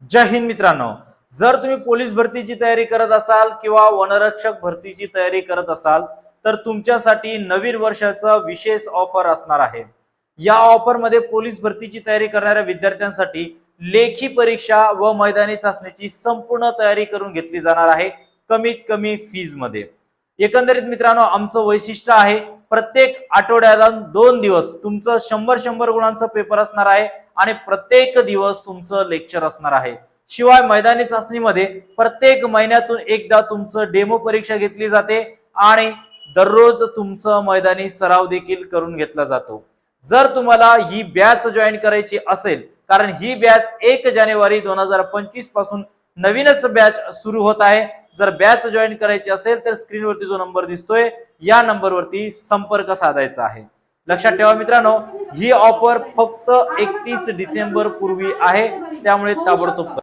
जय हिंद मित्रांनो, जर तुम्ही पोलीस भरतीची तयारी करत असाल किंवा वनरक्षक भरतीची तयारी करत असाल तर तुमच्यासाठी नवीन वर्षाचा विशेष ऑफर असणार आहे। या ऑफर मध्ये पोलीस भरतीची तयारी करणाऱ्या विद्यार्थ्यांसाठी लेखी परीक्षा व मैदानी चाचणीची संपूर्ण तयारी करून घेतली जाणार आहे कमीत कमी फीज मध्ये। एकंदरीत मित्रांनो, आमचं वैशिष्ट्य आहे प्रत्येक आठवड्याला 2 दिवस तुमचं 100 गुणांचं पेपर असणार आहे आणि प्रत्येक दिवस तुमचं लेक्चर असणार आहे। शिवाय मैदानी चाचणीमध्ये प्रत्येक महिन्यातून एकदा तुमचं डेमो परीक्षा घेतली जाते आणि दररोज तुमचं मैदानी सराव देखील करून घेतला जातो। जर तुम्हाला ही बॅच जॉईन करायची असेल, कारण ही बॅच 1 जानेवारी 2025 पासून नवीनच बॅच सुरू होत आहे। जर बॅच जॉईन करायची असेल तर स्क्रीनवरती जो नंबर दिसतोय या नंबरवरती संपर्क साधायचा आहे। लक्षात ठेवा मित्रांनो, ही ऑफर फक्त 31 डिसेंबर पूर्वी आहे, त्यामुळे ताबडतोब